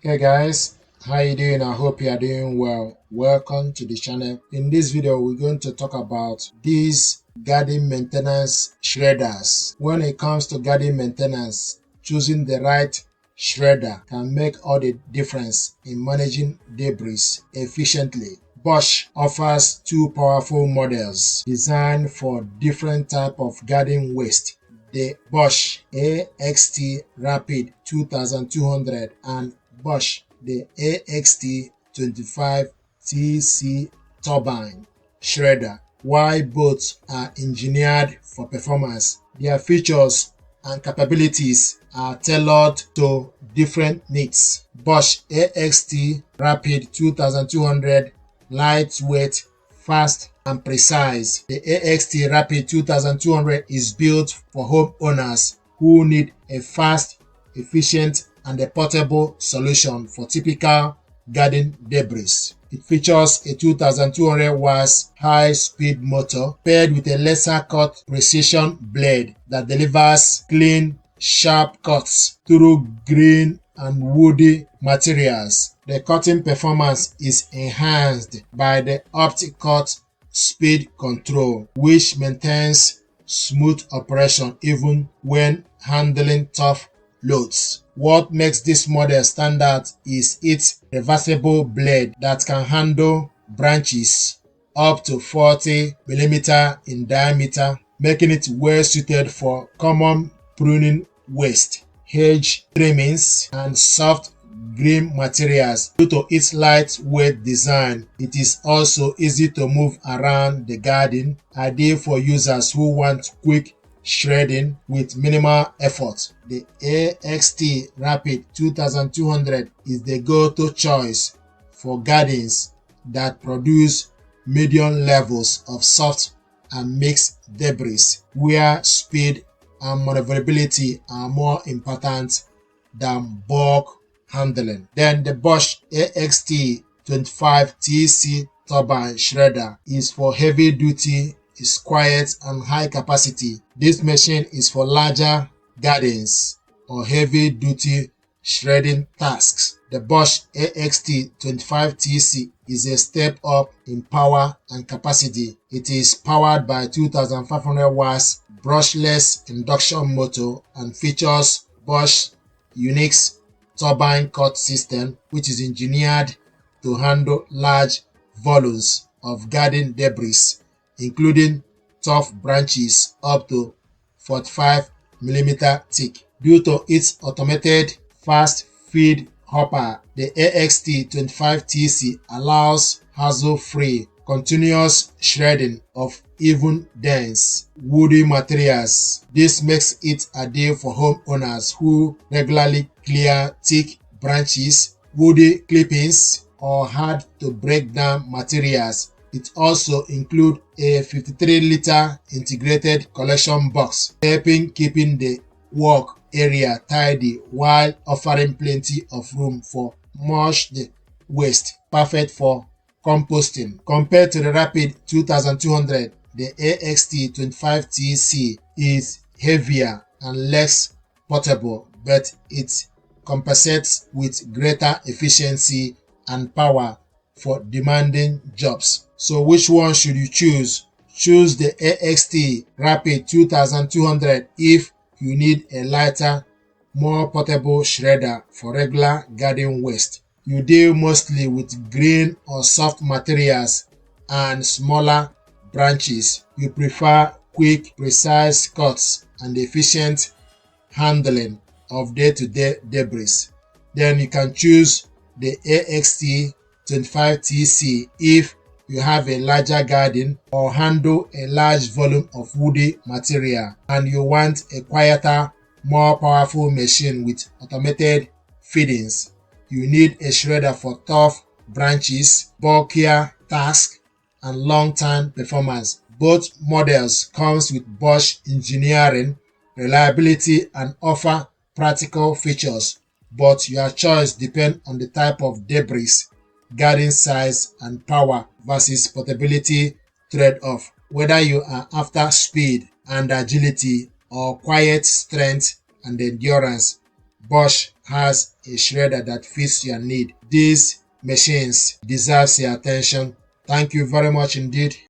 Hey guys, how you doing? I hope you are doing well. Welcome to the channel. In this video, we're going to talk about these garden maintenance shredders. When it comes to garden maintenance, choosing the right shredder can make all the difference in managing debris efficiently. Bosch offers two powerful models designed for different types of garden waste: the Bosch AXT Rapid 2200 and Bosch the AXT 25 TC Turbine Shredder. While both are engineered for performance, their features and capabilities are tailored to different needs. Bosch AXT Rapid 2200, lightweight, fast and precise. The AXT Rapid 2200 is built for homeowners who need a fast, efficient and a portable solution for typical garden debris. It features a 2200 watts high-speed motor paired with a laser cut precision blade that delivers clean, sharp cuts through green and woody materials. The cutting performance is enhanced by the OptiCut speed control, which maintains smooth operation even when handling tough loads. What makes this model stand out is its reversible blade that can handle branches up to 40 mm in diameter, making it well suited for common pruning waste, hedge trimmings, and soft green materials. Due to its lightweight design, it is also easy to move around the garden, ideal for users who want quick shredding with minimal effort. The AXT Rapid 2200 is the go-to choice for gardens that produce medium levels of soft and mixed debris, where speed and maneuverability are more important than bulk handling. Then the Bosch AXT 25 TC Turbine Shredder is for heavy duty, is quiet and high capacity. This machine is for larger gardens or heavy duty shredding tasks. The Bosch AXT 25 TC is a step up in power and capacity. It is powered by 2500 watts brushless induction motor and features Bosch unique Turbine Cut System, which is engineered to handle large volumes of garden debris, including tough branches up to 45 mm thick. Due to its automated fast feed hopper, the AXT 25 TC allows hassle-free, continuous shredding of even dense, woody materials. This makes it ideal for homeowners who regularly clear thick branches, woody clippings, or hard to break down materials. It also includes a 53-liter integrated collection box, helping keeping the work area tidy while offering plenty of room for mulched waste, perfect for composting. Compared to the Rapid 2200, the AXT 25TC is heavier and less portable, but it compensates with greater efficiency and power for demanding jobs. So which one should you choose? Choose the AXT Rapid 2200 if you need a lighter, more portable shredder for regular garden waste. You deal mostly with green or soft materials and smaller branches. You prefer quick, precise cuts and efficient handling of day-to-day debris. Then you can choose the AXT 25TC if you have a larger garden or handle a large volume of woody material and you want a quieter, more powerful machine with automated feedings. You need a shredder for tough branches, bulkier tasks, and long-term performance. Both models comes with Bosch engineering, reliability, and offer practical features, but your choice depends on the type of debris, garden size, and power versus portability trade-off. Whether you are after speed and agility or quiet strength and endurance, Bosch has a shredder that fits your need. These machines deserve your attention. Thank you very much indeed.